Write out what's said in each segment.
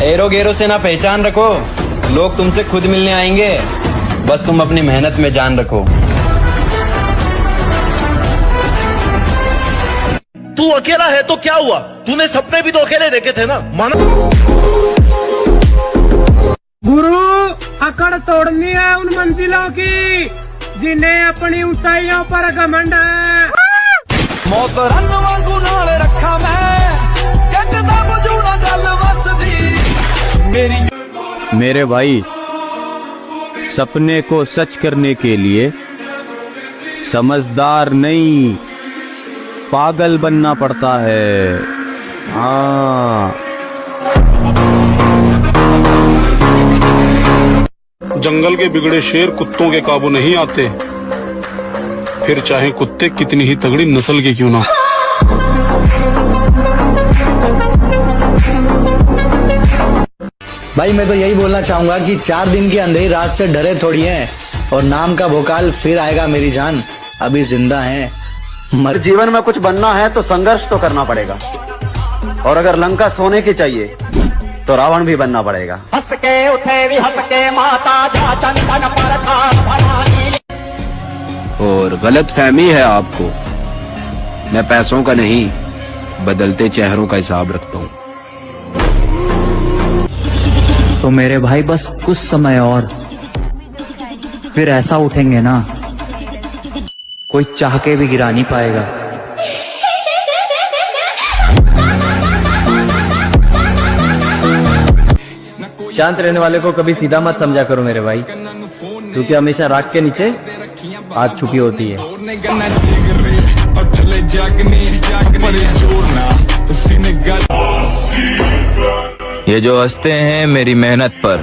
Arrow गेरो से ना पहचान रखो, लोग तुमसे खुद मिलने आएंगे। बस तुम अपनी मेहनत में जान रखो। तू अकेला है तो क्या हुआ, तूने सपने भी तो अकेले देखे थे ना। मानो गुरु, अकड़ तोड़नी है उन मंजिलों की जिन्हें अपनी ऊंचाइयों पर घमंड है। मौत रन वांगू नाल रखा मैं, कहता बुझू ना गल वसदी मेरी। मेरे भाई, सपने को सच करने के लिए समझदार नहीं, पागल बनना पड़ता है। हाँ, जंगल के बिगड़े शेर कुत्तों के काबू नहीं आते, फिर चाहे कुत्ते कितनी ही तगड़ी नस्ल के क्यों ना। भाई मैं तो यही बोलना चाहूंगा कि 4 दिन की अंधेरी रात से डरे थोड़ी हैं, और नाम का भोकाल फिर आएगा मेरी जान, अभी जिंदा हैं। जीवन में कुछ बनना है तो संघर्ष तो करना पड़ेगा, और अगर लंका सोने की चाहिए तो रावण भी बनना पड़ेगा। हंस के उठे भी हंस के माता जा चंदन पर था भवानी। और गलत फहमी है आपको, मैं पैसों का नहीं बदलते चेहरों का हिसाब रखता हूँ। तो मेरे भाई बस कुछ समय और, फिर ऐसा उठेंगे ना कोई चाह के भी गिरा नहीं पाएगा। शांत रहने वाले को कभी सीधा मत समझा करो मेरे भाई, क्योंकि हमेशा राख के नीचे आग छुपी होती है। ये जो हंसते हैं मेरी मेहनत पर,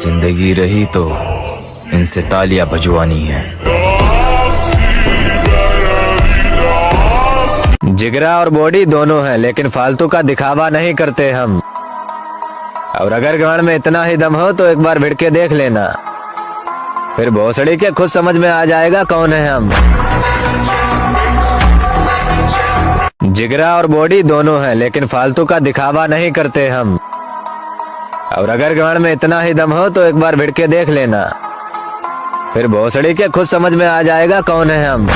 जिंदगी रही तो इनसे तालियां बजवानी है। जिगरा और बॉडी दोनों है, लेकिन फालतू का दिखावा नहीं करते हम। और अगर गांड में इतना ही दम हो तो एक बार भिड़ के देख लेना, फिर भोसड़ी के खुद समझ में आ जाएगा कौन है हम। जिगरा और बॉडी दोनों है, लेकिन फालतू का दिखावा नहीं करते हम। और अगर गांड में इतना ही दम हो तो एक बार भिड़ के देख लेना, फिर भोसड़ी के खुद समझ में आ जाएगा कौन है हम।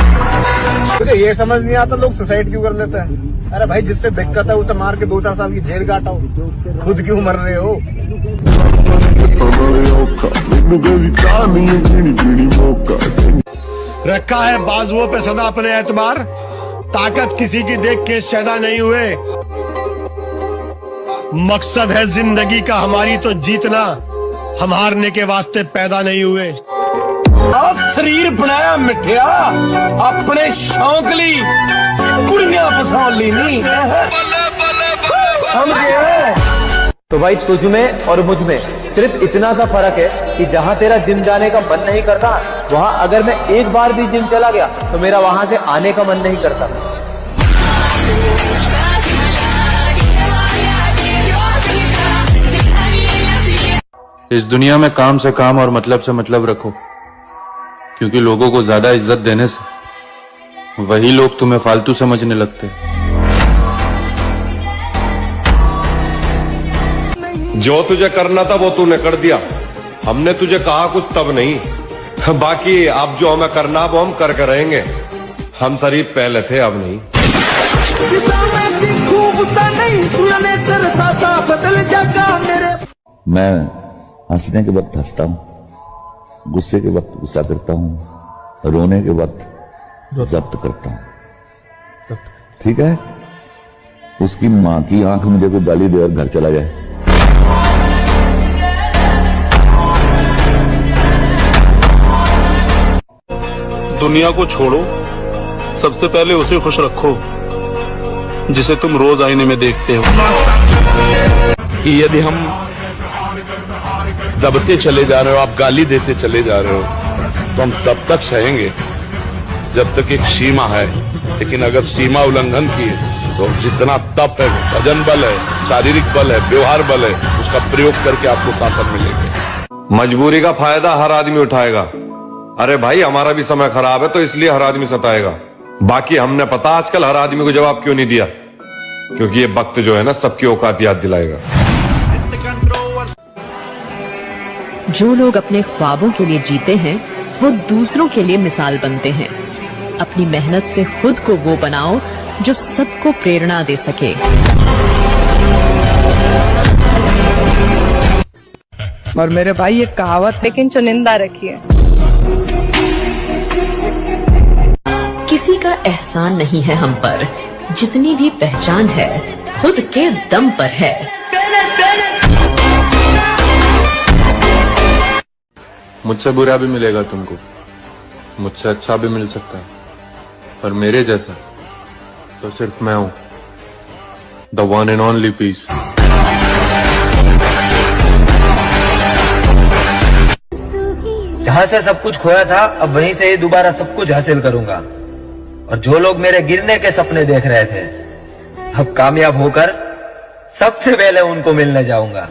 मुझे ये समझ नहीं आता लोग सुसाइड क्यों कर लेते हैं। अरे भाई, जिससे दिक्कत है उसे मार के 2-4 साल की जेल काटो, खुद क्यों मर रहे हो। रखा है बाजुओं पे सदा अपने एतबार, ताकत किसी की देख के शैदा नहीं हुए। मकसद है जिंदगी का हमारी तो जीतना, हम हारने के वास्ते पैदा नहीं हुए। शरीर बनाया मिठिया अपने शौक ली, कुड़ियां फसा ली नहीं समझे। तो भाई तुझ में और मुझ में सिर्फ इतना सा फर्क है कि जहाँ तेरा जिम जाने का मन नहीं करता, वहाँ अगर मैं एक बार भी जिम चला गया तो मेरा वहाँ से आने का मन नहीं करता। इस दुनिया में काम से काम और मतलब से मतलब रखो, क्योंकि लोगों को ज्यादा इज्जत देने से वही लोग तुम्हें फालतू समझने लगते। जो तुझे करना था वो तूने कर दिया, हमने तुझे कहा कुछ तब नहीं। बाकी अब जो हमें करना वो हम करके रहेंगे। हम शरीफ पहले थे, अब नहीं। मैं हंसने के वक्त हंसता हूँ, गुस्से के वक्त गुस्सा करता हूँ, रोने के वक्त जब्त करता हूँ। ठीक है, उसकी माँ की आंख मुझे कोई गाली दे और घर चला जाए, दुनिया को छोड़ो, सबसे पहले उसे खुश रखो जिसे तुम रोज आईने में देखते हो। कि यदि हम दबते चले जा रहे हो, आप गाली देते चले जा रहे हो, तो हम तब तक सहेंगे जब तक एक सीमा है। लेकिन अगर सीमा उल्लंघन की तो जितना तप है, वजन बल है, शारीरिक बल है, व्यवहार बल है, उसका प्रयोग करके आपको शासन मिलेंगे। मजबूरी का फायदा हर आदमी उठाएगा। अरे भाई, हमारा भी समय खराब है तो इसलिए हर आदमी सताएगा। बाकी हमने पता आजकल हर आदमी को जवाब क्यों नहीं दिया। क्योंकि ये वक्त जो है ना सबकी औकात याद दिलाएगा। जो लोग अपने ख्वाबों के लिए जीते हैं वो दूसरों के लिए मिसाल बनते हैं। अपनी मेहनत से खुद को वो बनाओ जो सबको प्रेरणा दे सके। और मेरे भाई एक कहावत लेकिन चुनिंदा रखी है, किसी का एहसान नहीं है हम पर, जितनी भी पहचान है खुद के दम पर है। मुझसे बुरा भी मिलेगा तुमको, मुझसे अच्छा भी मिल सकता है, पर मेरे जैसा तो सिर्फ मैं हूं, the one and only piece. जहां से सब कुछ खोया था अब वहीं से ही दोबारा सब कुछ हासिल करूंगा। और जो लोग मेरे गिरने के सपने देख रहे थे, अब कामयाब होकर सबसे पहले उनको मिलने जाऊंगा।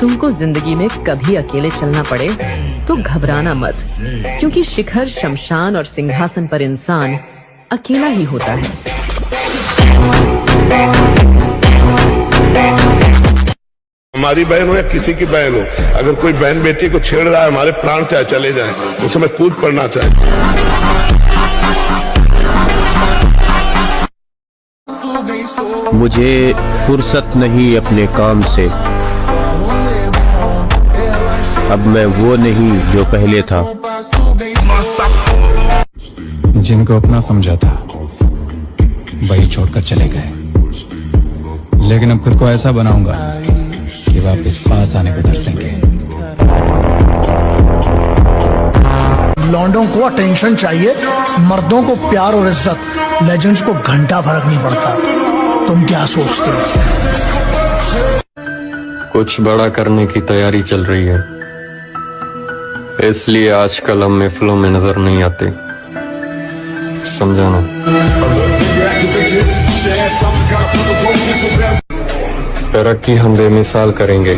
तुमको जिंदगी में कभी अकेले चलना पड़े तो घबराना मत, क्योंकि शिखर, शमशान और सिंहासन पर इंसान अकेला ही होता है। हमारी बहन हो या किसी की बहन हो, अगर कोई बहन बेटी को छेड़ रहा है, हमारे प्राण चाहे चले जाएं, उस समय कूद पड़ना चाहिए। मुझे फुर्सत नहीं अपने काम से, अब मैं वो नहीं जो पहले था। जिनको अपना समझा था वही छोड़कर चले गए, लेकिन अब खुद को ऐसा बनाऊंगा कि वापस पास आने को तरसेंगे। लौंडों को अटेंशन चाहिए, मर्दों को प्यार और इज्जत, लेजेंड्स को घंटा फर्क नहीं पड़ता। तुम क्या सोचते हो? कुछ बड़ा करने की तैयारी चल रही है, इसलिए आजकल हम महफिलों में नजर नहीं आते, समझाना। तरक्की हम बेमिसाल करेंगे,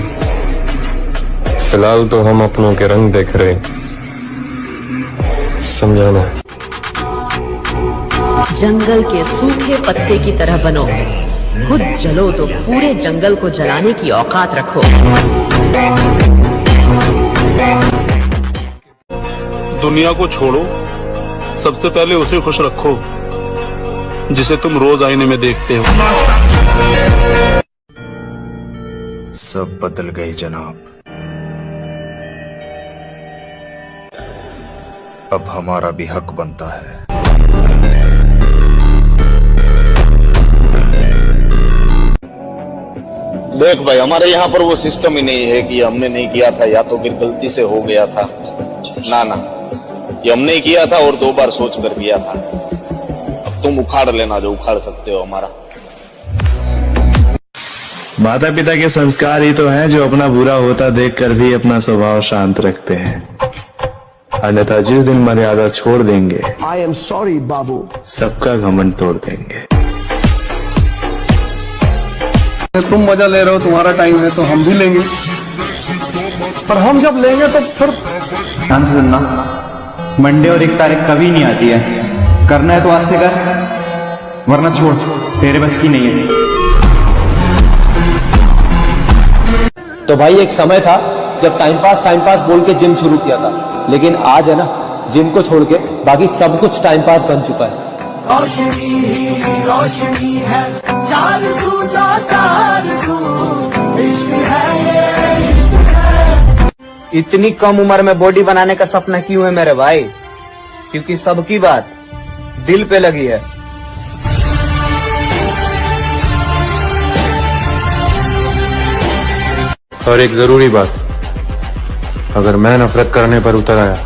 फिलहाल तो हम अपनों के रंग देख रहे, समझाना। जंगल के सूखे पत्ते की तरह बनो, खुद जलो तो पूरे जंगल को जलाने की औकात रखो। दुनिया को छोड़ो, सबसे पहले उसे खुश रखो जिसे तुम रोज आईने में देखते हो। सब बदल गए जनाब, अब हमारा भी हक बनता है। देख भाई, हमारे यहाँ पर वो सिस्टम ही नहीं है कि हमने नहीं किया था या तो फिर गलती से हो गया था। ना ना, ये हमने किया था और 2 बार सोच कर किया था। अब तुम उखाड़ लेना जो उखाड़ सकते हो हमारा। माता पिता के संस्कार ही तो हैं जो अपना बुरा होता देखकर भी अपना स्वभाव शांत रखते हैं, अन्यथा जिस दिन मर्यादा छोड़ देंगे, आई एम सॉरी बाबू, सबका घमंड तोड़ देंगे। तुम मजा ले रहे हो, तुम्हारा टाइम है तो हम भी लेंगे, पर हम जब लेंगे तो सिर्फ ध्यान से सुनना, मंडे और 1 तारीख कभी नहीं आती है। करना है तो आज से कर, वरना छोड़, तेरे बस की नहीं है। तो भाई एक समय था जब टाइम पास बोल के जिम शुरू किया था, लेकिन आज है ना, जिम को छोड़ के बाकी सब कुछ टाइम पास बन चुका है। रोशनी ही रोशनी है, चार सू, इश्क है ये इश्क है। इतनी कम उम्र में बॉडी बनाने का सपना क्यों है मेरे भाई? क्योंकि सबकी बात दिल पे लगी है। और एक जरूरी बात, अगर मैं नफरत करने पर उतर आया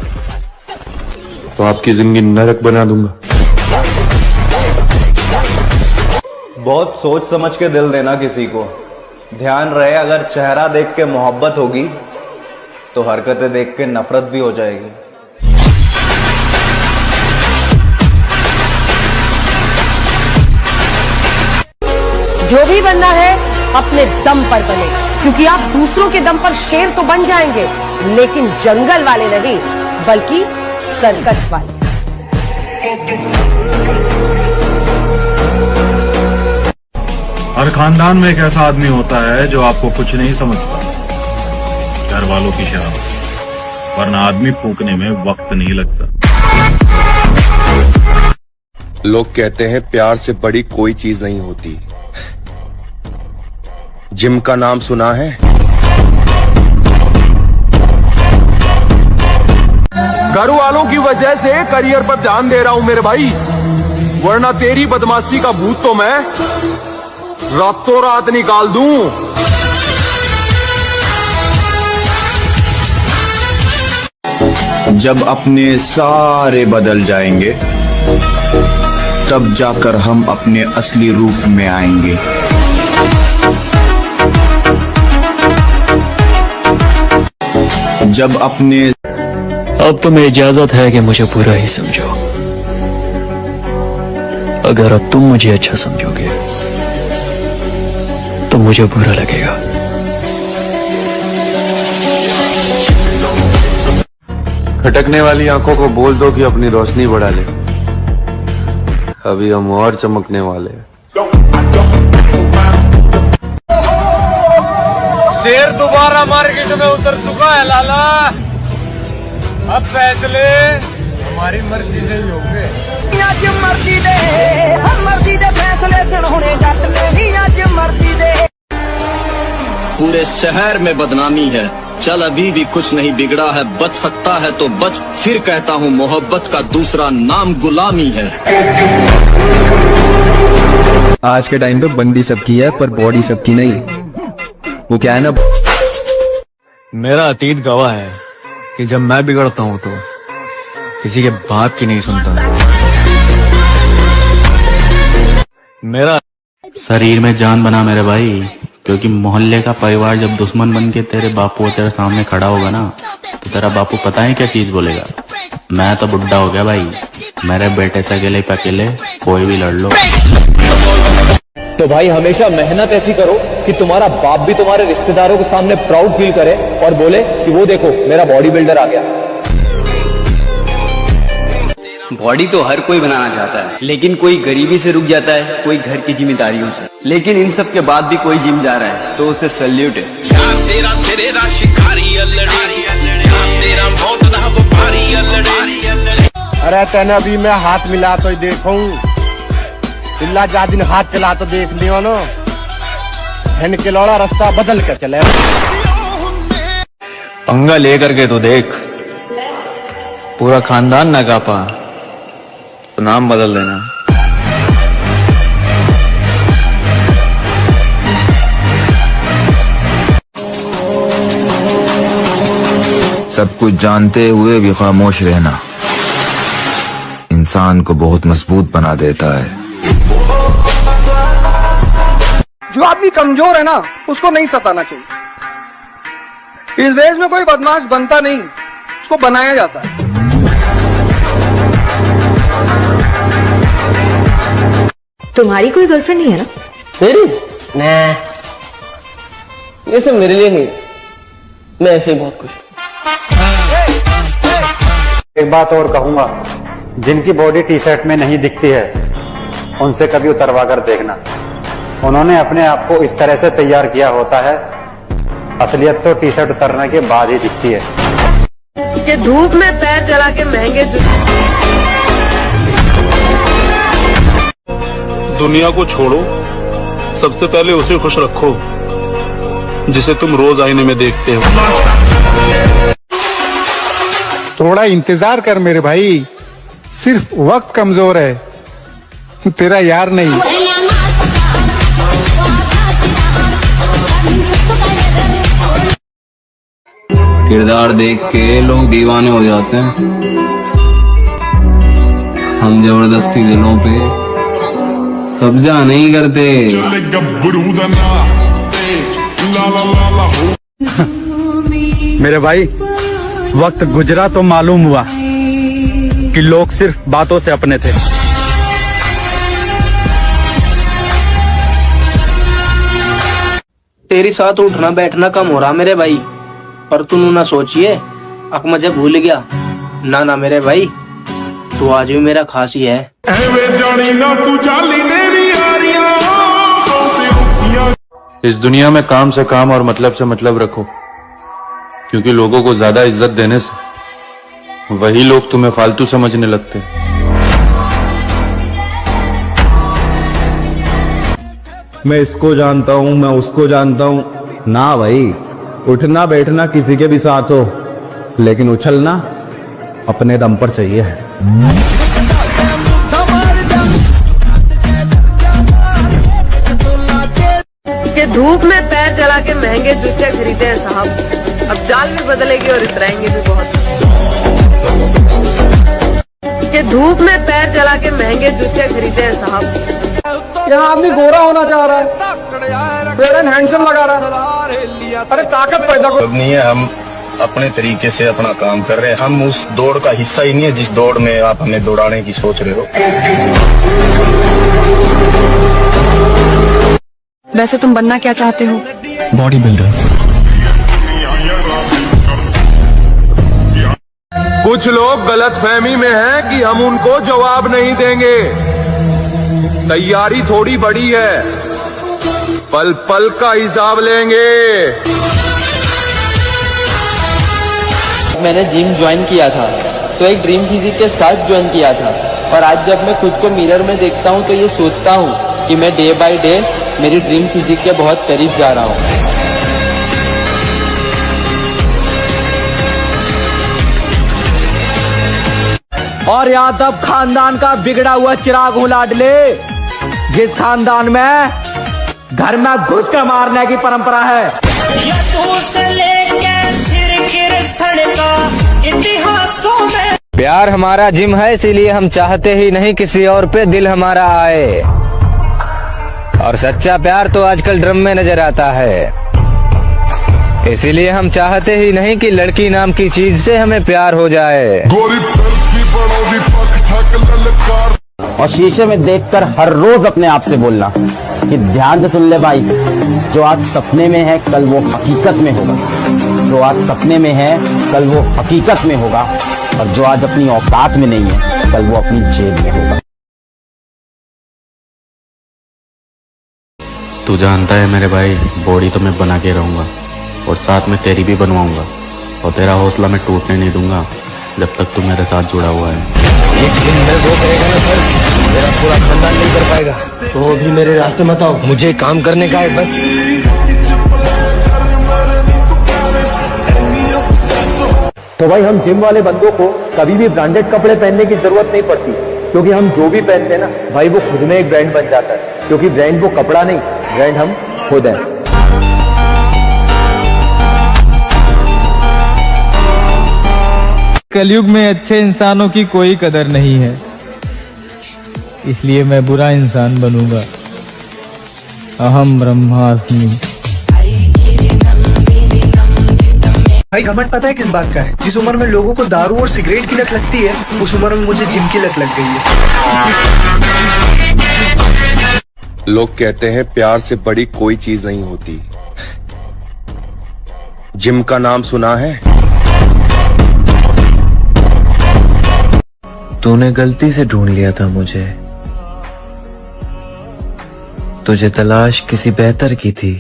तो आपकी जिंदगी नरक बना दूंगा। बहुत सोच समझ के दिल देना किसी को। ध्यान रहे, अगर चेहरा देख के मोहब्बत होगी तो हरकतें देख के नफरत भी हो जाएगी। जो भी बनना है अपने दम पर बने, क्योंकि आप दूसरों के दम पर शेर तो बन जाएंगे, लेकिन जंगल वाले नहीं, बल्कि सर्कस वाले। हर खानदान में एक ऐसा आदमी होता है जो आपको कुछ नहीं समझता, घर वालों की शराब, वरना आदमी फूकने में वक्त नहीं लगता। लोग कहते हैं प्यार से बड़ी कोई चीज नहीं होती। जिम का नाम सुना है? घर वालों की वजह से करियर पर ध्यान दे रहा हूं मेरे भाई, वरना तेरी बदमाशी का भूत तो मैं रातों रात निकाल दूं। जब अपने सारे बदल जाएंगे तब जाकर हम अपने असली रूप में आएंगे। जब अपने अब तुम्हें इजाजत है कि मुझे बुरा ही समझो। अगर अब तुम मुझे अच्छा समझोगे तो मुझे बुरा लगेगा। खटकने वाली आंखों को बोल दो कि अपनी रोशनी बढ़ा ले, अभी हम और चमकने वाले हैं। शेर दोबारा मार्केट में उतर चुका है लाला, अब फैसले हमारी मर्जी से ही होंगे। आज मर्जी दे, हम मर्जी दे फैसले सुनने जट नहीं, आज मर्जी दे। पूरे शहर में बदनामी है, चल अभी भी कुछ नहीं बिगड़ा है, बच सकता है तो बच, फिर कहता हूँ मोहब्बत का दूसरा नाम गुलामी है। आज के टाइम पे बंदी सबकी है पर बॉडी सबकी नहीं। वो क्या है ना, मेरा अतीत गवाह है कि जब मैं बिगड़ता हूँ तो किसी के बाप की नहीं सुनता। मेरा शरीर में जान बना मेरे भाई, क्योंकि मोहल्ले का परिवार जब दुश्मन बन के तेरे बापू तेरे सामने खड़ा होगा ना, तो तेरा बापू पता है क्या चीज बोलेगा? मैं तो बुढ़ा हो गया भाई, मेरे बेटे से अकेले पे अकेले कोई भी लड़ लो। तो भाई हमेशा मेहनत ऐसी करो कि तुम्हारा बाप भी तुम्हारे रिश्तेदारों के सामने प्राउड फील करे और बोले कि वो देखो मेरा बॉडी बिल्डर आ गया। बॉडी तो हर कोई बनाना चाहता है, लेकिन कोई गरीबी से रुक जाता है, कोई घर की जिम्मेदारियों से। लेकिन इन सब के बाद भी कोई जिम जा रहा है तो उसे सैल्यूट है। अरे तेने अभी मैं हाथ मिला तो देखूं, चिल्ला जा दिन हाथ चला तो देख लियो ना, हेन के लौड़ा रास्ता बदल के चले। पंगा लेकर के तो देख, पूरा खानदान ना कापा तो नाम बदल देना। सब कुछ जानते हुए भी खामोश रहना इंसान को बहुत मजबूत बना देता है। जो आदमी कमजोर है ना, उसको नहीं सताना चाहिए। इस देश में कोई बदमाश बनता नहीं, उसको बनाया जाता है। तुम्हारी कोई गर्लफ्रेंड नहीं है ना? मेरी? नहीं, ये सब मेरे लिए नहीं, मैं ऐसे ही बहुत खुश हूँ। एक बात और कहूंगा, जिनकी बॉडी टी शर्ट में नहीं दिखती है उनसे कभी उतरवा कर देखना। उन्होंने अपने आप को इस तरह से तैयार किया होता है, असलियत तो टी शर्ट उतरने के बाद ही दिखती है। कि धूप में पैर जला के महंगे दुनिया को छोड़ो, सबसे पहले उसे खुश रखो जिसे तुम रोज आईने में देखते हो। थोड़ा इंतजार कर मेरे भाई, सिर्फ वक्त कमजोर है, तेरा यार नहीं। किरदार देख के लोग दीवाने हो जाते हैं, हम जबरदस्ती दिलों पे कब्जा नहीं करते। मेरे भाई, वक्त गुजरा तो मालूम हुआ कि लोग सिर्फ बातों से अपने थे। तेरी साथ उठना बैठना कम हो रहा मेरे भाई, पर तू ना सोचिए अक मुझे भूल गया। ना ना मेरे भाई, तू आज भी मेरा खास ही है। इस दुनिया में काम से काम और मतलब से मतलब रखो, क्योंकि लोगों को ज्यादा इज्जत देने से वही लोग तुम्हें फालतू समझने लगते हैं। मैं इसको जानता हूँ, मैं उसको जानता हूँ। ना भाई, उठना बैठना किसी के भी साथ हो, लेकिन उछलना अपने दम पर चाहिए। कि धूप में पैर जला के महंगे जूते खरीदे हैं साहब, अब चाल भी बदलेगी और इतराएंगे भी बहुत। कि धूप में पैर जला के महंगे जूते खरीदे हैं साहब। यहाँ आदमी गोरा होना चाह रहा है, फेयर एंड हैंडसम लगा रहा है, अरे ताकत पैदा कर। नहीं है, हम अपने तरीके से अपना काम कर रहे हैं। हम उस दौड़ का हिस्सा ही नहीं है जिस दौड़ में आप हमें दौड़ाने की सोच रहे हो। वैसे तुम बनना क्या चाहते हो? Body builder. कुछ लोग गलतफहमी में हैं कि हम उनको जवाब नहीं देंगे। तैयारी थोड़ी बड़ी है, पल पल का हिसाब लेंगे। मैंने जिम ज्वाइन किया था तो एक ड्रीम फिजिक के साथ ज्वाइन किया था, और आज जब मैं खुद को मिरर में देखता हूँ तो ये सोचता हूँ कि मैं डे बाय डे मेरी ड्रीम फिजिक के बहुत करीब जा रहा हूँ। और यादव खानदान का बिगड़ा हुआ चिराग हूँ लाडले, जिस खानदान में घर में घुस के मारने की परंपरा है। प्यार हमारा जिम है, इसीलिए हम चाहते ही नहीं किसी और पे दिल हमारा आए, और सच्चा प्यार तो आजकल ड्रम में नजर आता है। इसीलिए हम चाहते ही नहीं कि लड़की नाम की चीज से हमें प्यार हो जाए। और शीशे में देखकर हर रोज अपने आप से बोलना कि ध्यान से सुन ले भाई, जो आज सपने में है कल वो हकीकत में होगा, जो आज सपने में है कल वो हकीकत में होगा, और जो आज अपनी औकात में नहीं है कल वो अपनी जेब में होगा। तू जानता है मेरे भाई, बॉडी तो मैं बना के रहूंगा और साथ में तेरी भी बनवाऊंगा, और तेरा हौसला मैं टूटने नहीं दूंगा जब तक तू मेरे साथ जुड़ा हुआ है। एक दिन मैं वो करेगा ना सर, मेरा पूरा खानदान नहीं कर पाएगा, तो भी मेरे रास्ते मत आओ, मुझे काम करने का है बस। तो भाई हम जिम वाले बंदों को कभी भी ब्रांडेड कपड़े पहनने की जरूरत नहीं पड़ती, क्योंकि हम जो भी पहनते हैं ना भाई वो खुद में एक ब्रांड बन जाता है, क्योंकि ब्रांड वो कपड़ा नहीं, ब्रांड हम खुद हैं। कलयुग में अच्छे इंसानों की कोई कदर नहीं है, इसलिए मैं बुरा इंसान बनूंगा। अहम ब्रह्मास्मि। भाई घमंड पता है किस बात का है? जिस उम्र में लोगों को दारू और सिगरेट की लत लगती है, उस उम्र में मुझे जिम की लत लग गई है। लोग कहते हैं प्यार से बड़ी कोई चीज नहीं होती। जिम का नाम सुना है? तूने गलती से ढूंढ लिया था मुझे, तुझे तलाश किसी बेहतर की थी।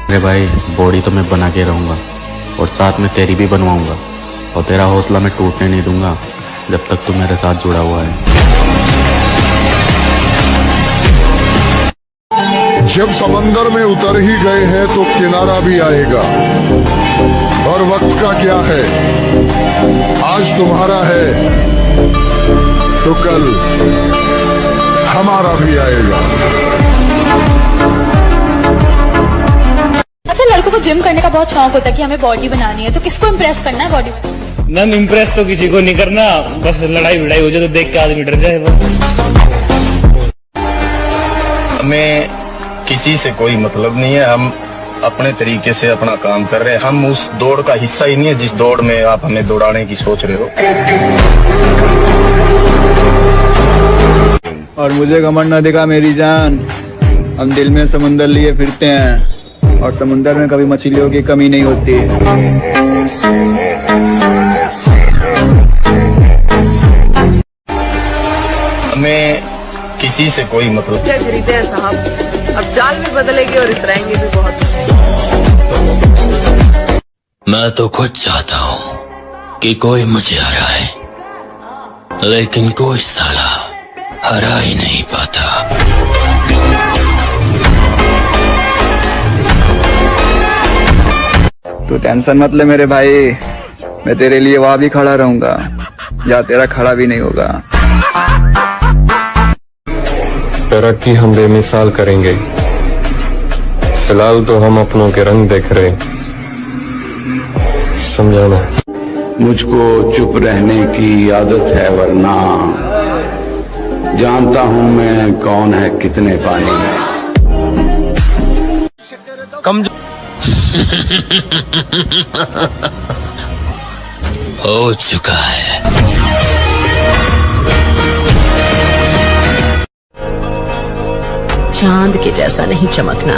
मेरे भाई, बॉडी तो मैं बना के रहूंगा और साथ में तेरी भी बनवाऊंगा, और तेरा हौसला मैं टूटने नहीं दूंगा जब तक तू मेरे साथ जुड़ा हुआ है। जब समंदर में उतर ही गए हैं तो किनारा भी आएगा, और वक्त का क्या है, आज तुम्हारा है तो कल हमारा भी आएगा। अच्छा, लड़कों को जिम करने का बहुत शौक होता है कि हमें बॉडी बनानी है, तो किसको इम्प्रेस करना है बॉडी? मैम इम्प्रेस तो किसी को नहीं करना, बस लड़ाई भिड़ाई हो जाए तो देख के आदमी डर जाए। हमें किसी से कोई मतलब नहीं है, हम अपने तरीके से अपना काम कर रहे हैं। हम उस दौड़ का हिस्सा ही नहीं है जिस दौड़ में आप हमें दौड़ाने की सोच रहे हो। और मुझे घमंड न दिखा मेरी जान, हम दिल में समुंदर लिए फिरते हैं, और समुंदर में कभी मछलियों की कमी नहीं होती। हमें किसी से कोई मतलब क्या खरीदे हैं साहब, अब चाल भी बदलेगी और इतराएंगे भी बहुत। मैं तो खुद चाहता हूँ कि कोई मुझे हराए, लेकिन कोई साला हरा ही नहीं पाता। तू टेंशन मत ले मेरे भाई, मैं तेरे लिए वहां भी खड़ा रहूंगा या तेरा खड़ा भी नहीं होगा। तरक्की हम बेमिसाल करेंगे, फिलहाल तो हम अपनों के रंग देख रहे, समझाना। मुझको चुप रहने की आदत है, वरना जानता हूं मैं कौन है कितने पानी में। हो चुका है। चांद के जैसा नहीं चमकना,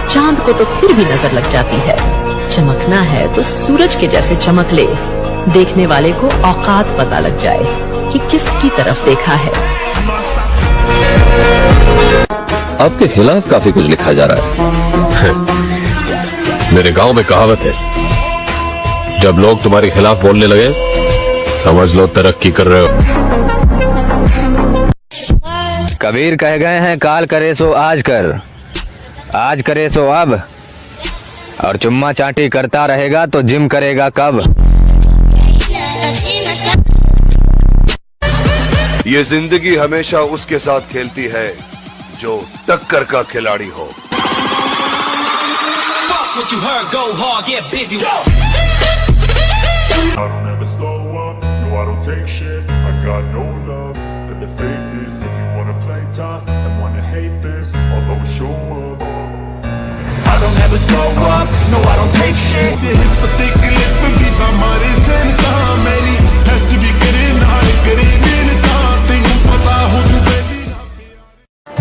चांद को तो फिर भी नजर लग जाती है। चमकना है तो सूरज के जैसे चमक ले, देखने वाले को औकात पता लग जाए कि किसकी तरफ देखा है। आपके खिलाफ काफी कुछ लिखा जा रहा है। मेरे गांव में कहावत है, जब लोग तुम्हारे खिलाफ बोलने लगे समझ लो तरक्की कर रहे हो। कबीर कह गए हैं, काल करे सो आज कर, आज करे सो अब, और चुम्मा चाटी करता रहेगा तो जिम करेगा कब। ये जिंदगी हमेशा उसके साथ खेलती है जो टक्कर का खिलाड़ी हो।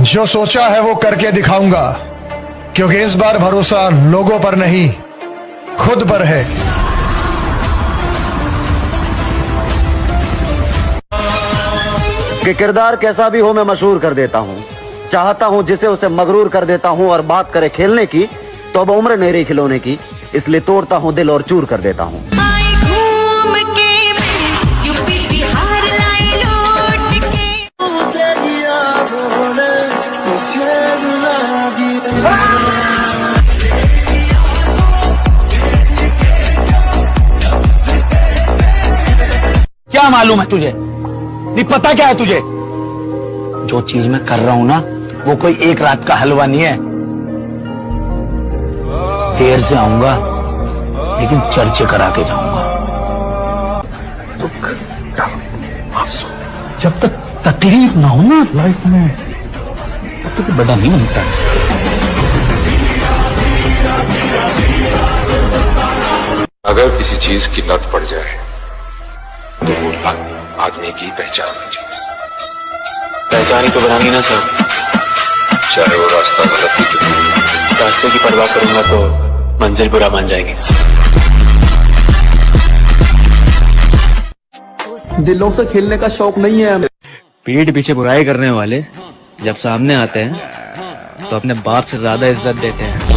जो सोचा है वो करके दिखाऊंगा, क्योंकि इस बार भरोसा लोगों पर नहीं खुद पर है। कि किरदार कैसा भी हो मैं मशहूर कर देता हूँ, चाहता हूँ जिसे उसे मगरूर कर देता हूँ। और बात करे खेलने की तो अब उम्र नहीं रही खिलौने की, इसलिए तोड़ता हूँ दिल और चूर कर देता हूँ। क्या मालूम है तुझे? नहीं पता क्या है तुझे? जो चीज मैं कर रहा हूं ना वो कोई एक रात का हलवा नहीं है। देर से आऊंगा लेकिन चर्चे करा के जाऊंगा। जब तक तकलीफ ना हो ना लाइफ में तब तक बड़ा नहीं बनता। अगर किसी चीज की लत पड़ जाए तो वो लत आदमी की पहचान लीजिए। पहचान ही तो बनानी ना सर, चाहे वो रास्ता गलत ही क्यों हो। रास्ते की परवाह करूंगा तो मंजिल बुरा मान जाएगी। दिलों से खेलने का शौक नहीं है हमें। पीठ पीछे बुराई करने वाले जब सामने आते हैं तो अपने बाप से ज्यादा इज्जत देते हैं।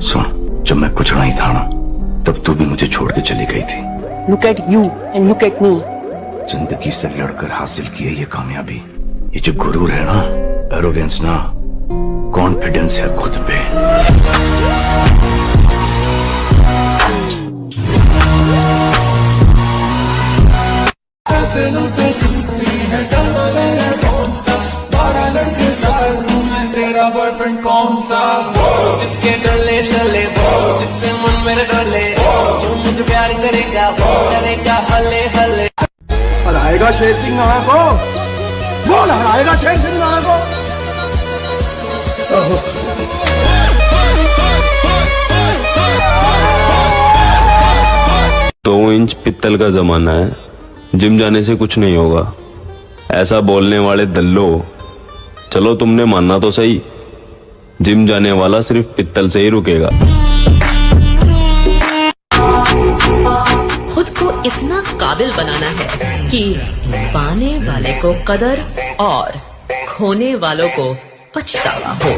सुन, जब मैं कुछ नहीं था ना तब तू भी मुझे छोड़ के चली गई थी। Look at you and look at me. जिंदगी से लड़कर हासिल की है ये कामयाबी। ये जो गुरूर है ना, एरोगेंस ना, कॉन्फिडेंस है खुद पे। तेरा बॉयफ्रेंड कौन सा, वो जिसके डले शले, वो जिससे मन मेरे डोले, जो मुझे प्यार करेगा वो करेगा हले हले। हराएगा शेर सिंह नाना को, वो हराएगा शेर सिंह नाना को। 2 इंच पित्तल का जमाना है, जिम जाने से कुछ नहीं होगा। ऐसा बोलने वाले दल्लो चलो तुमने मानना तो सही, जिम जाने वाला सिर्फ पित्तल से ही रुकेगा। खुद को इतना काबिल बनाना है कि पाने वाले को कदर और खोने वालों को पछतावा हो।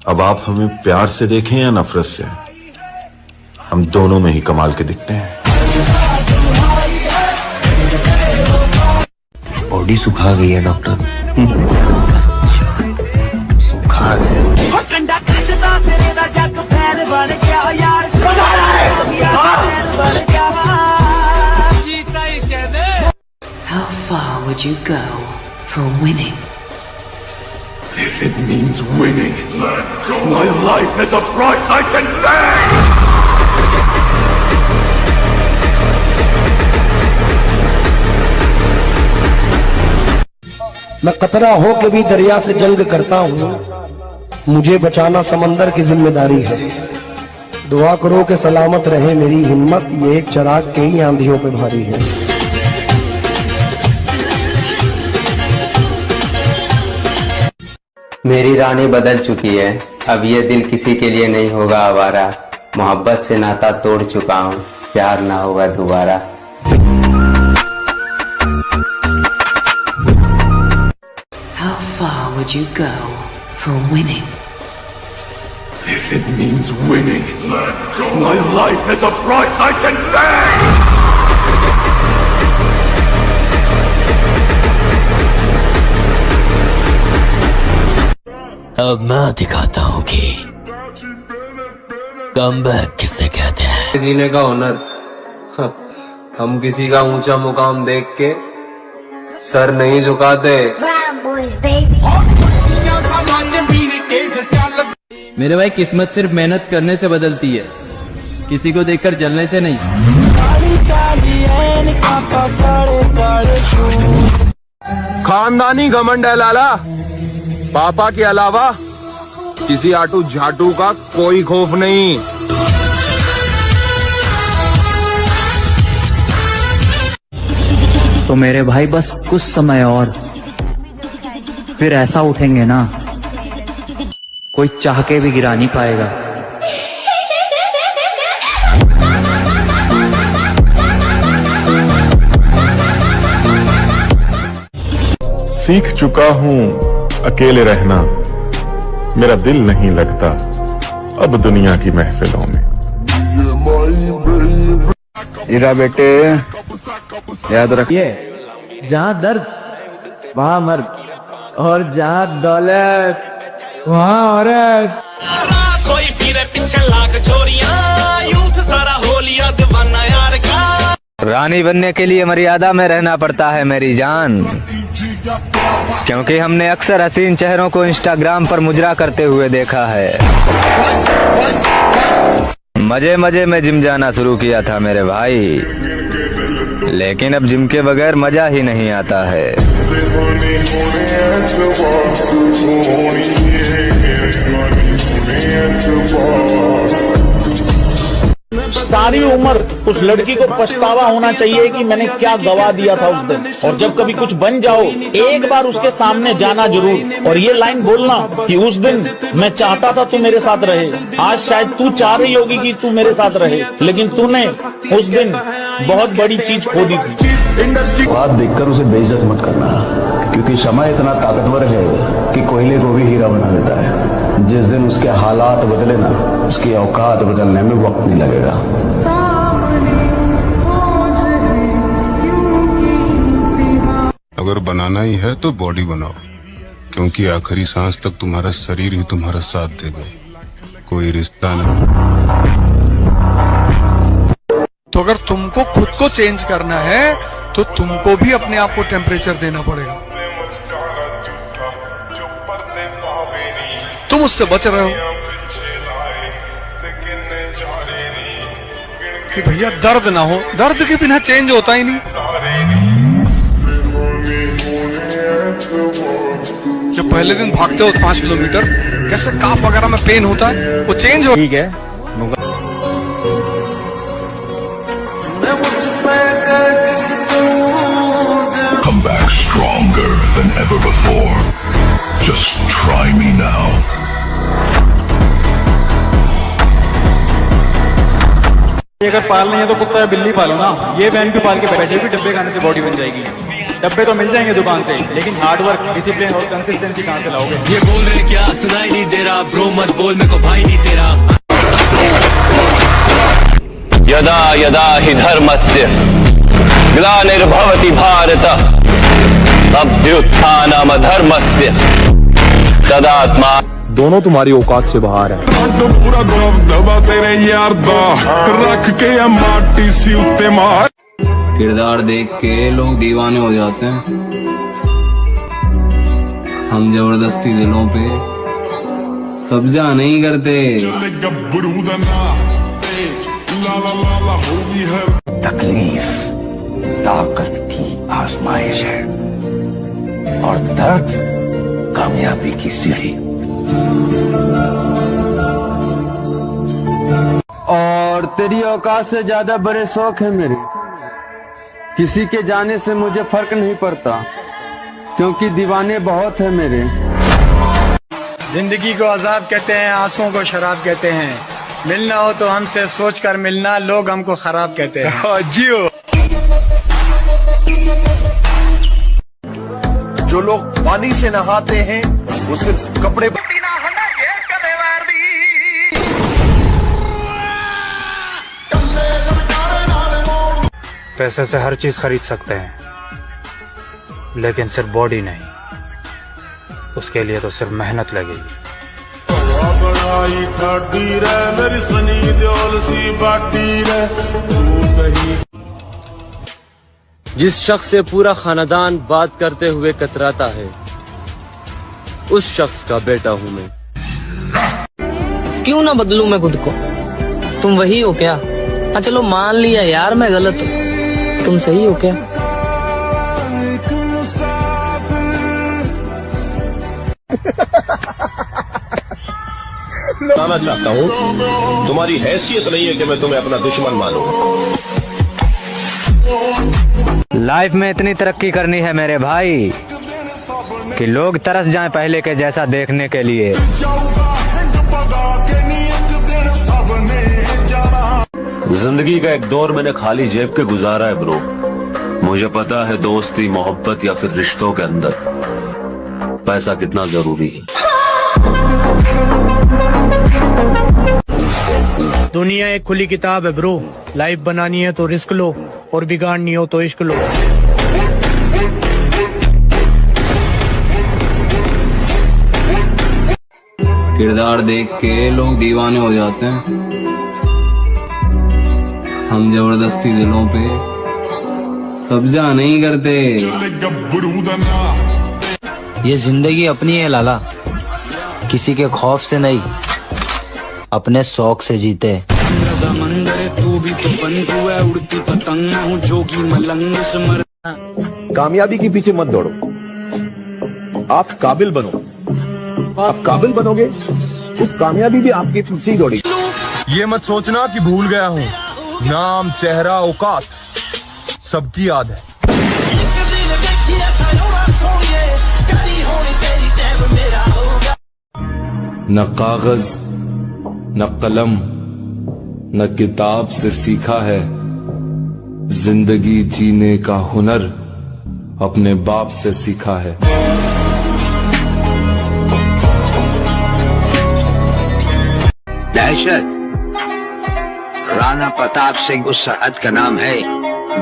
अब आप हमें प्यार से देखें या नफरत से, हम दोनों में ही कमाल के दिखते हैं। बॉडी सुखा गई है डॉक्टर, सुखा गई। How far would you go for winning? If it means winning, my life is a price I can pay! मैं कतरा हो के भी दरिया से जंग करता हूँ, मुझे बचाना समंदर की जिम्मेदारी है। दुआ करो कि सलामत रहे मेरी हिम्मत, ये एक चिराग कई आंधियों पे भारी है। मेरी रानी बदल चुकी है, अब ये दिल किसी के लिए नहीं होगा आवारा। मोहब्बत से नाता तोड़ चुका हूँ, प्यार ना होगा दोबारा। How far would you go for winning? If it means winning, my life is a price I can pay! अब मैं दिखाता हूँ कि कमबैक किसे कहते हैं। जीने का हुनर, हम किसी का ऊंचा मुकाम देख के सर नहीं झुकाते। मेरे भाई किस्मत सिर्फ मेहनत करने से बदलती है, किसी को देखकर जलने से नहीं। खानदानी घमंड है लाला, पापा के अलावा किसी आटू झाटू का कोई खौफ नहीं। तो मेरे भाई बस कुछ समय और, फिर ऐसा उठेंगे ना कोई चाह के भी गिरा नहीं पाएगा। सीख चुका हूँ अकेले रहना, मेरा दिल नहीं लगता अब दुनिया की महफिलों में। हीरा बेटे याद रखिए, जहाँ दर्द वहाँ मर्द, और जहाँ दौलत वहाँ औरत। कोई फिरे पीछे लाख चोरियां, यूथ सारा हो लिया दीवाना यार का। रानी बनने के लिए मर्यादा में रहना पड़ता है मेरी जान, क्योंकि हमने अक्सर हसीन चेहरों को इंस्टाग्राम पर मुजरा करते हुए देखा है। मजे मजे में जिम जाना शुरू किया था मेरे भाई, लेकिन अब जिम के बगैर मजा ही नहीं आता है। सारी उम्र उस लड़की को पछतावा होना चाहिए कि मैंने क्या गवा दिया था उस दिन। और जब कभी कुछ बन जाओ, एक बार उसके सामने जाना जरूर और ये लाइन बोलना कि उस दिन मैं चाहता था तू मेरे साथ रहे। आज शायद तू चाह रही होगी कि तू मेरे साथ रहे, लेकिन तूने उस दिन बहुत बड़ी चीज खो दी थी। बात देखकर उसे बेइज्जत मत करना, क्योंकि समय इतना ताकतवर है कि कोयले को भी हीरा बना देता है। जिस दिन उसके हालात बदले ना, उसकी औकात बदलने में वक्त नहीं लगेगा। अगर बनाना ही है तो बॉडी बनाओ, क्योंकि आखिरी सांस तक तुम्हारा शरीर ही तुम्हारा साथ देगा, कोई रिश्ता नहीं। तो अगर तुमको खुद को चेंज करना है तो तुमको भी अपने आप को टेम्परेचर देना पड़ेगा। तुम उससे बच रहे हो कि भैया दर्द ना हो, दर्द के बिना चेंज होता ही नहीं। जब पहले दिन भागते हो 5 किलोमीटर, कैसे काफ वगैरह में पेन होता है, वो चेंज हो। ठीक है, Come back strong. never before. Just try me now. अगर पाल नहीं है तो कुत्ता या बिल्ली पालो ना। ये बहन भी पाल के बैठे भी डब्बे खाने से बॉडी बन जाएगी। डब्बे तो मिल जाएंगे दुकान से, लेकिन हार्डवर्क, डिसिप्लिन और कंसिस्टेंसी कहाँ से लाओगे? ये बोल रहे क्या सुनाई नहीं दे रहा, ब्रो मत बोल मेरे को भाई नहीं तेरा। यदा यदा हि धर्मस्य ग्लानिर्भवति भारत अभ्युत्थानमधर्मस्य तदात्मा। दोनों तुम्हारी औकात से बाहर है। पूरा दबा तेरे यार दा रख के या माटी सी उत्ते मार। किरदार देख के लोग दीवाने हो जाते हैं, हम जबरदस्ती दिलों पे कब्जा नहीं करते। तकलीफ ताकत की आजमाइश है और दर्द कामयाबी की सीढ़ी। और तेरी औकात से ज्यादा बड़े शौक है मेरे। किसी के जाने से मुझे फर्क नहीं पड़ता, क्योंकि दीवाने बहुत है मेरे। जिंदगी को अजाब कहते हैं, आंसुओं को शराब कहते हैं। मिलना हो तो हमसे सोच कर मिलना, लोग हमको खराब कहते हैं। जियो। जो लोग पानी से नहाते हैं वो सिर्फ कपड़े। पैसे से हर चीज खरीद सकते हैं, लेकिन सिर्फ बॉडी नहीं। उसके लिए तो सिर्फ मेहनत लगेगी। जिस शख्स से पूरा खानदान बात करते हुए कतराता है, उस शख्स का बेटा हूँ मैं। क्यों ना बदलूं मैं खुद को? तुम वही हो क्या? हाँ चलो मान लिया यार मैं गलत हूँ, तुम सही हो क्या? बताना चाहता हूँ, तुम्हारी हैसियत नहीं है कि मैं तुम्हें अपना दुश्मन मानूं। लाइफ में इतनी तरक्की करनी है मेरे भाई कि लोग तरस जाएं पहले के जैसा देखने के लिए। जिंदगी का एक दौर मैंने खाली जेब के गुजारा है ब्रो। मुझे पता है दोस्ती, मोहब्बत या फिर रिश्तों के अंदर पैसा कितना जरूरी है। दुनिया एक खुली किताब है ब्रो। लाइफ बनानी है तो रिस्क लो, और बिगाड़नी हो तो इश्क लो। किरदार देख के लोग दीवाने हो जाते हैं, हम जबरदस्ती दिलों पे कब्जा नहीं करते। ये जिंदगी अपनी है लाला, किसी के खौफ से नहीं, अपने शौक से जीते। तू भी तो बंधु है, उड़ती पतंग हूँ जोगी मलंग समर। कामयाबी के पीछे मत दौड़ो, आप काबिल बनो। आप काबिल बनोगे, उस कामयाबी भी आपके पीछे ही दौड़ेगी। ये मत सोचना कि भूल गया हूँ, नाम, चेहरा, औकात सबकी याद है। न कागज न कलम न किताब से सीखा है, जिंदगी जीने का हुनर अपने बाप से सीखा है। दहशत राणा प्रताप सिंह उस सरहद का नाम है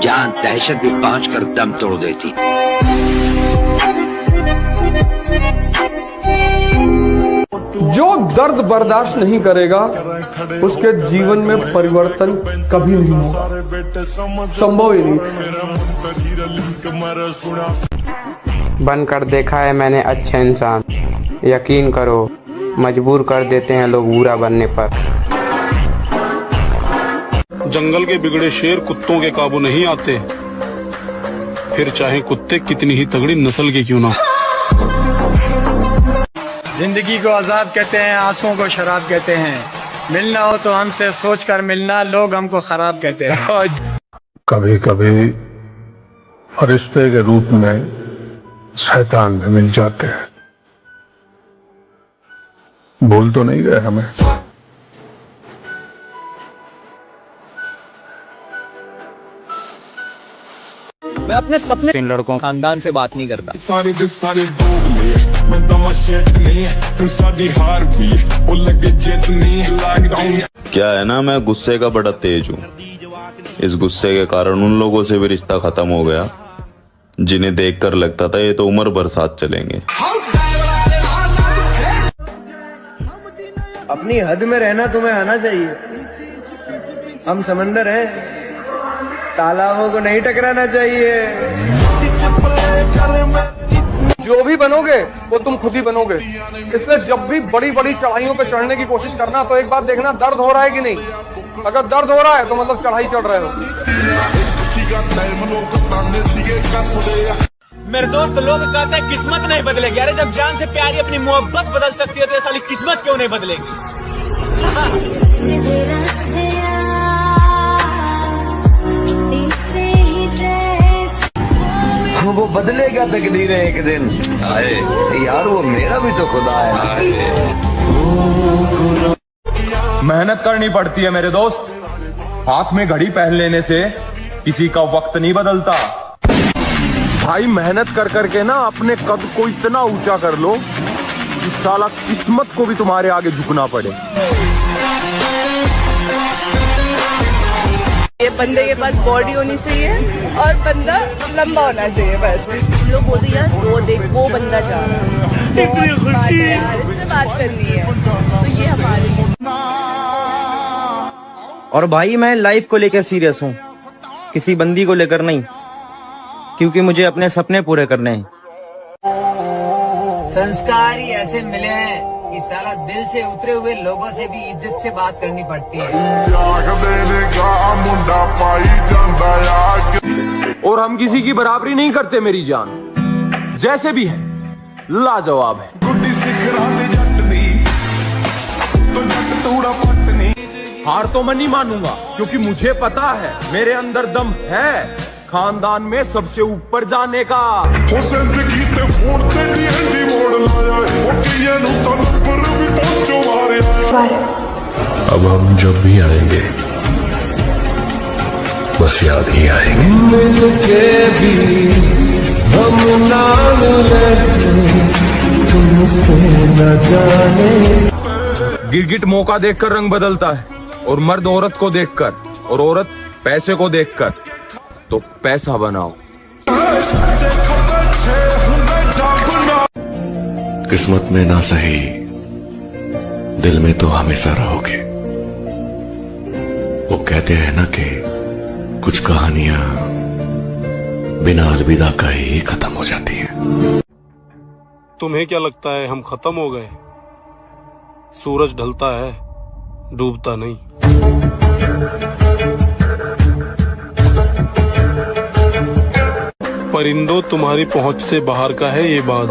जहां दहशत भी पहुंचकर दम तोड़ देती। जो दर्द बर्दाश्त नहीं करेगा उसके जीवन में परिवर्तन कभी नहीं होगा, संभव ही नहीं। बनकर देखा है मैंने अच्छे इंसान, यकीन करो मजबूर कर देते हैं लोग बुरा बनने पर। जंगल के बिगड़े शेर कुत्तों के काबू नहीं आते, फिर चाहे कुत्ते कितनी ही तगड़ी नस्ल के क्यों ना। जिंदगी को अजाब कहते हैं, आंसुओं को शराब कहते हैं। मिलना हो तो हमसे सोच कर मिलना, लोग हमको खराब कहते हैं। कभी कभी फरिश्ते के रूप में शैतान में मिल जाते हैं। बोल तो नहीं गए हमें। मैं अपने सपने इन लड़कों खानदान से बात नहीं करता। क्या है ना, मैं गुस्से का बड़ा तेज हूँ। इस गुस्से के कारण उन लोगों से भी रिश्ता खत्म हो गया जिन्हें देखकर लगता था ये तो उम्र भर साथ चलेंगे। अपनी हद में रहना तुम्हें आना चाहिए। हम समंदर हैं, तालाबों को नहीं टकराना चाहिए। जो भी बनोगे वो तुम खुद ही बनोगे। इसलिए जब भी बड़ी बड़ी चढ़ाइयों पे चढ़ने की कोशिश करना तो एक बात देखना, दर्द हो रहा है कि नहीं। अगर दर्द हो रहा है तो मतलब चढ़ाई चढ़ रहे हो। मेरे दोस्त, लोग कहते हैं किस्मत नहीं बदलेगी। अरे जब जान से प्यारी अपनी मोहब्बत बदल सकती है तो ये साली किस्मत क्यों नहीं बदलेगी? वो बदलेगा तकदीरें एक दिन। यार वो मेरा भी तो खुदा है। मेहनत करनी पड़ती है मेरे दोस्त। हाथ में घड़ी पहन लेने से किसी का वक्त नहीं बदलता। भाई मेहनत कर करके ना अपने कद को इतना ऊंचा कर लो कि साला किस्मत को भी तुम्हारे आगे झुकना पड़े। ये बंदे के पास बॉडी होनी चाहिए और बंदा लंबा होना चाहिए। बस लोग बोलते यार वो देख वो बंदा जा रहा है यार, इससे बात करनी है तो ये हमारे। और भाई मैं लाइफ को लेकर सीरियस हूँ, किसी बंदी को लेकर नहीं, क्योंकि मुझे अपने सपने पूरे करने हैं। संस्कार ही ऐसे मिले हैं कि साला दिल से उतरे हुए लोगों से भी इज्जत से बात करनी पड़ती है। और हम किसी की बराबरी नहीं करते मेरी जान, जैसे भी है लाजवाब है। हार तो मैं नहीं मानूंगा, क्योंकि मुझे पता है मेरे अंदर दम है खानदान में सबसे ऊपर जाने का। अब हम जब भी आएंगे बस याद ही आएंगे। मिलके भी हम ना मिले, तुमसे न जाने। गिरगिट मौका देखकर रंग बदलता है, और मर्द औरत को देखकर, और औरत पैसे को देखकर। तो पैसा बनाओ। किस्मत में ना सही, दिल में तो हमेशा रहोगे। वो कहते हैं ना कि कुछ कहानियां बिना अलविदा का ही खत्म हो जाती हैं। तुम्हें क्या लगता है हम खत्म हो गए? सूरज ढलता है, डूबता नहीं। परिंदों, तुम्हारी पहुंच से बाहर का है ये बात।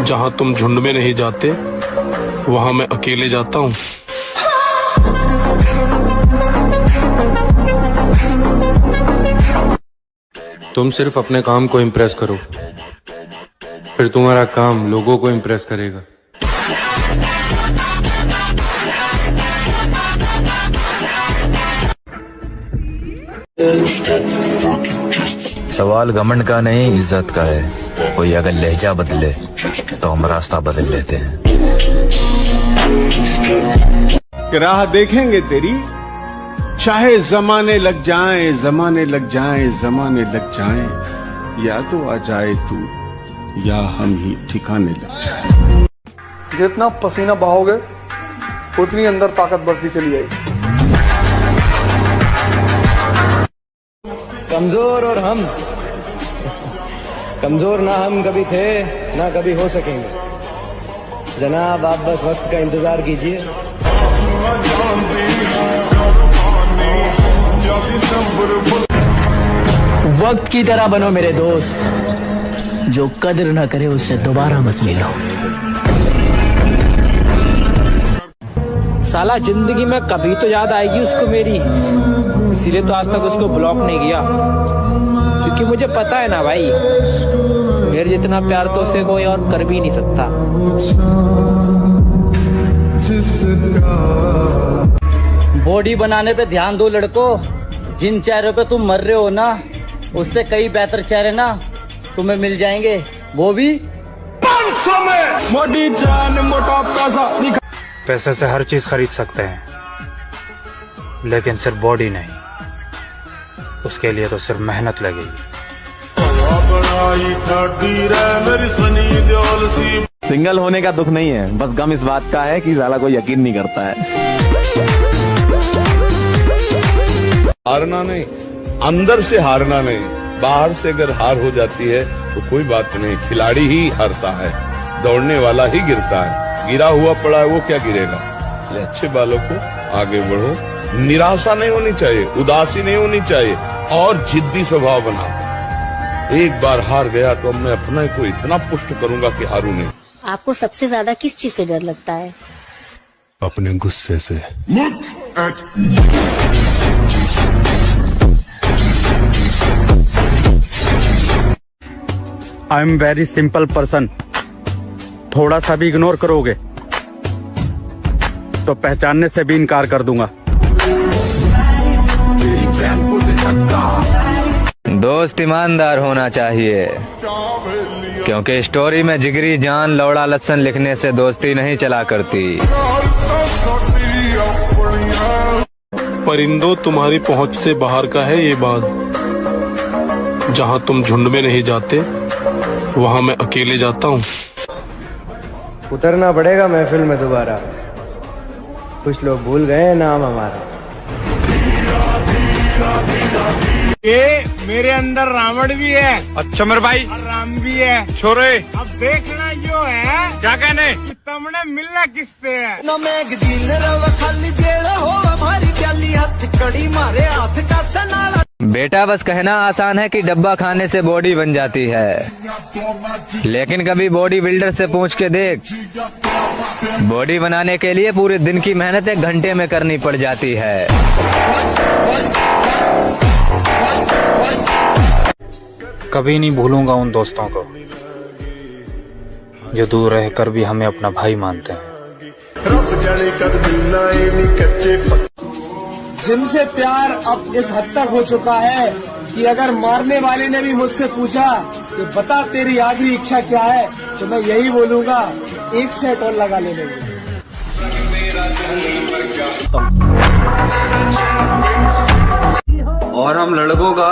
जहां तुम झुंड में नहीं जाते वहां मैं अकेले जाता हूं। तुम सिर्फ अपने काम को इम्प्रेस करो, फिर तुम्हारा काम लोगों को इम्प्रेस करेगा। सवाल घमंड का नहीं, इज्जत का है। कोई अगर लहजा बदले तो हम रास्ता बदल लेते हैं। राह देखेंगे तेरी, चाहे जमाने लग जाएं, जमाने लग जाएं, जमाने लग जाएं। या तो आ जाए तू, या हम ही ठिकाने लग जाएं। जितना पसीना बहाओगे उतनी अंदर ताकत बढ़ती चली जाएगी। कमजोर और हम कमजोर ना हम कभी थे ना कभी हो सकेंगे। जनाब आप बस वक्त का इंतजार कीजिए। वक्त की तरह बनो मेरे दोस्त, जो कदर ना करे उससे दोबारा मत मिलो। साला जिंदगी में कभी तो याद आएगी उसको मेरी, इसीलिए तो आज तक उसको ब्लॉक नहीं किया, क्योंकि मुझे पता है ना भाई मेरे जितना प्यार तो उसे कोई और कर भी नहीं सकता। बॉडी बनाने पे ध्यान दो लड़कों। जिन चेहरों पे तुम मर रहे हो ना, उससे कई बेहतर चेहरे ना तुम्हें मिल जाएंगे, वो भी 500 में। मोटी जान मोटा पैसा। पैसे से हर चीज खरीद सकते हैं, लेकिन सिर्फ बॉडी नहीं। उसके लिए तो सिर्फ मेहनत लगेगी। सिंगल होने का दुख नहीं है, बस गम इस बात का है कि साला कोई यकीन नहीं करता है। हारना नहीं, अंदर से हारना नहीं। बाहर से अगर हार हो जाती है तो कोई बात नहीं, खिलाड़ी ही हारता है, दौड़ने वाला ही गिरता है। गिरा हुआ पड़ा है वो क्या गिरेगा। इसलिए अच्छे बालों को आगे बढ़ो, निराशा नहीं होनी चाहिए, उदासी नहीं होनी चाहिए और जिद्दी स्वभाव बना। एक बार हार गया तो अब मैं अपने को इतना पुष्ट करूंगा कि हारू नहीं। आपको सबसे ज्यादा किस चीज से डर लगता है? अपने गुस्से से। I am very simple person. थोड़ा सा भी इग्नोर करोगे तो पहचानने से भी इनकार कर दूंगा। दोस्त ईमानदार होना चाहिए, क्योंकि स्टोरी में जिगरी जान लौड़ा लहसन लिखने से दोस्ती नहीं चला करती। परिंदों, तुम्हारी पहुंच से बाहर का है ये बात। जहां तुम झुंड में नहीं जाते, वहां मैं अकेले जाता हूँ। उतरना पड़ेगा महफिल में दोबारा, कुछ लोग भूल गए नाम हमारा। ये मेरे अंदर रावण भी है। अच्छा मेरे भाई, और राम भी है। छोरे अब देखना जो है क्या कहने कि तुमने मिलना किसते है। बेटा बस कहना आसान है कि डब्बा खाने से बॉडी बन जाती है, लेकिन कभी बॉडी बिल्डर से पूछ के देख। बॉडी बनाने के लिए पूरे दिन की मेहनत 1 घंटे में करनी पड़ जाती है। कभी नहीं भूलूंगा उन दोस्तों को जो दूर रहकर भी हमें अपना भाई मानते हैं। जिनसे प्यार अब इस हद तक हो चुका है कि अगर मारने वाले ने भी मुझसे पूछा कि बता तेरी आखिरी इच्छा क्या है, तो मैं यही बोलूंगा, 1 सेट और लगा लेने में। और हम लड़कों का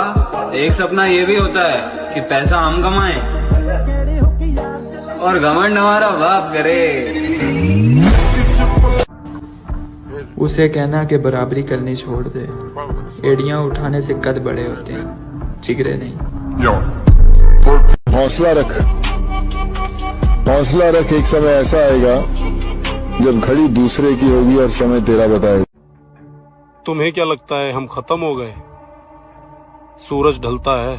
एक सपना ये भी होता है कि पैसा हम कमाएं और घमंड हमारा बाप करे। उसे कहना कि बराबरी करनी छोड़ दे। एड़ियां उठाने से कद बड़े होते हैं, जिगरे नहीं। हौसला रख, हौसला रख। एक समय ऐसा आएगा जब घड़ी दूसरे की होगी और समय तेरा बताएगा। तुम्हें क्या लगता है हम खत्म हो गए? सूरज ढलता है,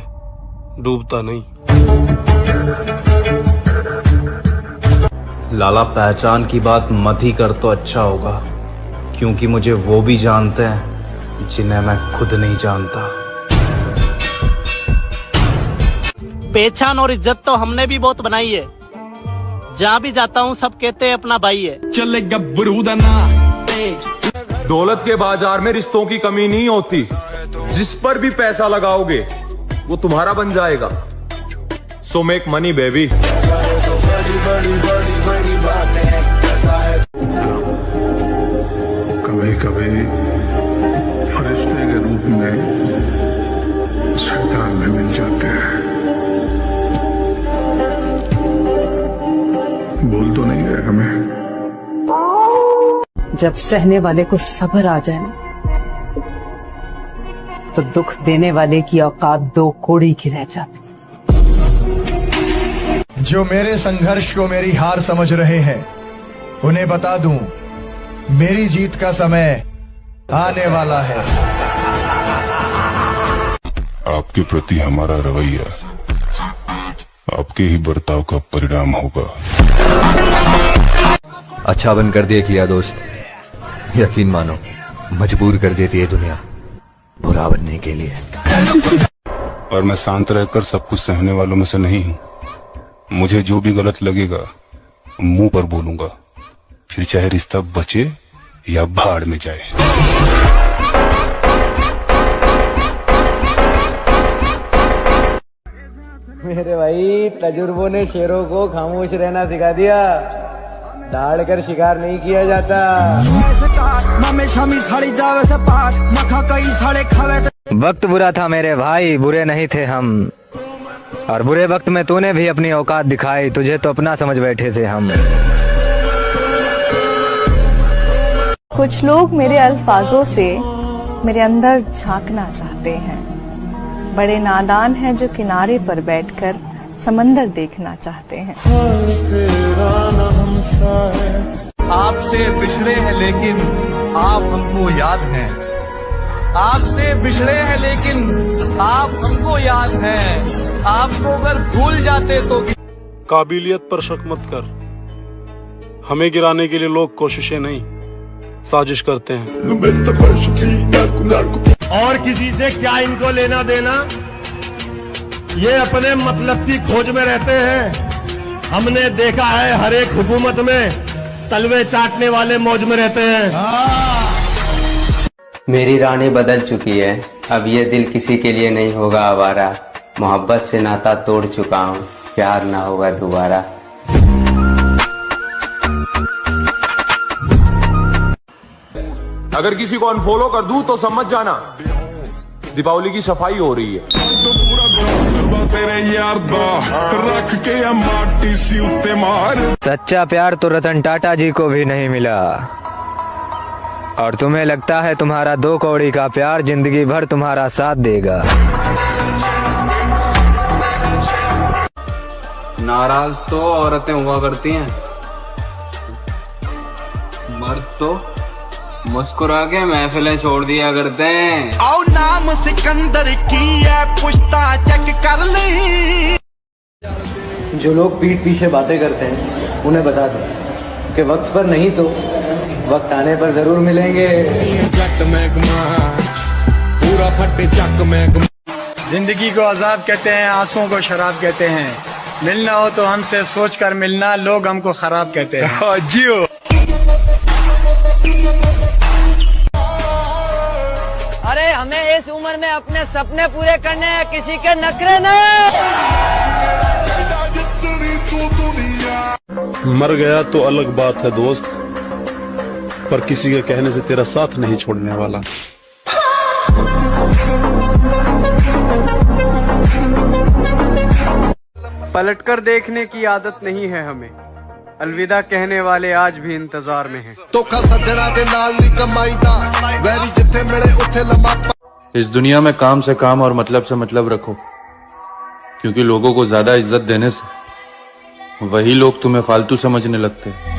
डूबता नहीं। लाला पहचान की बात मत ही कर तो अच्छा होगा, क्योंकि मुझे वो भी जानते हैं जिन्हें मैं खुद नहीं जानता। पहचान और इज्जत तो हमने भी बहुत बनाई है। जहाँ भी जाता हूँ सब कहते हैं अपना भाई है। चले गब्बरू दाना। दौलत के बाजार में रिश्तों की कमी नहीं होती। जिस पर भी पैसा लगाओगे वो तुम्हारा बन जाएगा। So make money baby. कभी कभी फरिश्ते के रूप में शैतान भी मिल जाते हैं। बोल तो नहीं गए हमें। जब सहने वाले को सब्र आ जाए ना, तो दुख देने वाले की औकात 2 कोड़ी की रह जाती। जो मेरे संघर्ष को मेरी हार समझ रहे हैं, उन्हें बता दूं, मेरी जीत का समय आने वाला है। आपके प्रति हमारा रवैया आपके ही बर्ताव का परिणाम होगा। अच्छा बनकर देख लिया दोस्त, यकीन मानो मजबूर कर देती है दुनिया बुरा बनने के लिए। और मैं शांत रहकर सब कुछ सहने वालों में से नहीं हूँ। मुझे जो भी गलत लगेगा मुंह पर बोलूंगा, फिर चाहे रिश्ता बचे या भाड़ में जाए। मेरे भाई तजुर्बों ने शेरों को खामोश रहना सिखा दिया, दहाड़ कर शिकार नहीं किया जाता। वक्त बुरा था मेरे भाई, बुरे नहीं थे हम, और बुरे वक्त में तूने भी अपनी औकात दिखाई, तुझे तो अपना समझ बैठे थे हम। कुछ लोग मेरे अल्फाजों से मेरे अंदर झांकना चाहते हैं, बड़े नादान हैं जो किनारे पर बैठकर समंदर देखना चाहते हैं। आपसे बिछड़े हैं लेकिन आप हमको याद हैं, आपसे बिछड़े हैं लेकिन आप हमको याद हैं, आपको अगर भूल जाते तो। काबिलियत पर शक मत कर, हमें गिराने के लिए लोग कोशिशें नहीं साजिश करते हैं। और किसी से क्या इनको लेना देना, ये अपने मतलब की खोज में रहते हैं। हमने देखा है हर एक हुकूमत में तलवे चाटने वाले मौज में रहते हैं। मेरी रानी बदल चुकी है, अब ये दिल किसी के लिए नहीं होगा आवारा। मोहब्बत से नाता तोड़ चुका हूँ, प्यार ना होगा दोबारा। अगर किसी को अनफॉलो कर दूं तो समझ जाना दीपावली की सफाई हो रही है। सच्चा प्यार तो रतन टाटा जी को भी नहीं मिला, और तुम्हें लगता है तुम्हारा 2 कौड़ी का प्यार जिंदगी भर तुम्हारा साथ देगा। नाराज तो औरतें हुआ करती हैं, मर्द तो मुस्कुरा के महफिलें छोड़ दिया करते हैं। आओ नाम सिकंदर की है, पुश्ता चेक कर ले। जो लोग पीठ पीछे बातें करते हैं उन्हें बता दो कि वक्त पर नहीं तो वक्त आने पर जरूर मिलेंगे। पूरा फटे चक में। जिंदगी को अजाब कहते हैं, आंसुओं को शराब कहते हैं, मिलना हो तो हमसे सोच कर मिलना, लोग हमको खराब कहते हैं। जियो। अरे हमें इस उम्र में अपने सपने पूरे करने हैं, किसी के नखरे नहीं। मर गया तो अलग बात है दोस्त, पर किसी के कहने से तेरा साथ नहीं छोड़ने वाला। पलटकर देखने की आदत नहीं है हमें, अलविदा कहने वाले आज भी इंतजार में हैं। इस दुनिया में काम से काम और मतलब से मतलब रखो, क्योंकि लोगों को ज्यादा इज्जत देने से वही लोग तुम्हें फालतू समझने लगते हैं।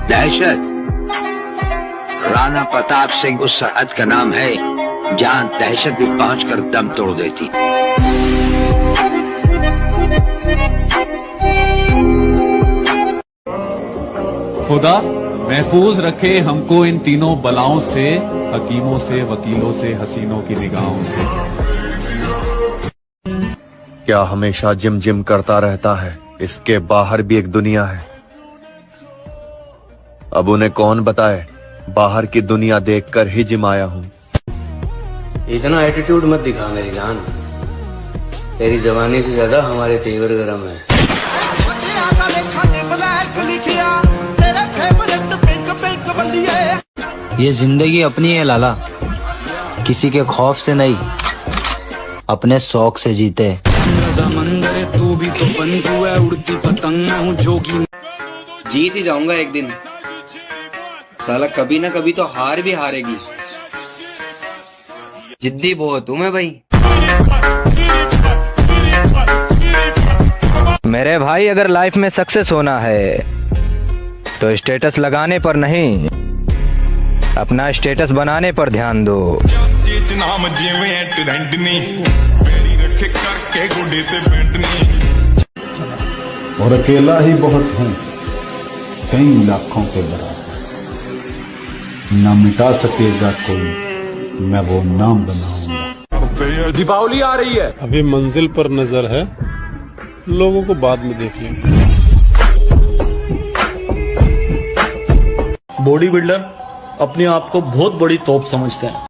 दहशत राणा प्रताप सिंह उस सरहद का नाम है जहां दहशत भी पहुंचकर दम तोड़ देती। खुदा महफूज रखे हमको इन तीनों बलाओं से, हकीमों से, वकीलों से, हसीनों की निगाहों से। क्या हमेशा जिम जिम करता रहता है, इसके बाहर भी एक दुनिया है। अब उन्हें कौन बताए, बाहर की दुनिया देखकर ही जिम आया हूँ। इतना एटीट्यूड मत दिखा मेरी जान, तेरी जवानी से ज्यादा हमारे तेवर गरम है। ये जिंदगी अपनी है लाला, किसी के खौफ से नहीं, अपने शौक से जीते। तू भी तो बंधु है, उड़ती पतंग मैं हूँ जोगी। जीत ही जाऊंगा एक दिन, साला कभी ना कभी तो हार भी हारेगी। जिद्दी बहुत हूँ मैं भाई। मेरे भाई, अगर लाइफ में सक्सेस होना है तो स्टेटस लगाने पर नहीं, अपना स्टेटस बनाने पर ध्यान दो। और अकेला ही बहुत हूँ, कई लाखों के बराबर, न मिटा सकेगा कोई मैं वो नाम बनाऊंगा। दीपावली आ रही है, अभी मंजिल पर नजर है, लोगों को बाद में देख लेंगे। बॉडी बिल्डर अपने आप को बहुत बड़ी तोप समझते हैं।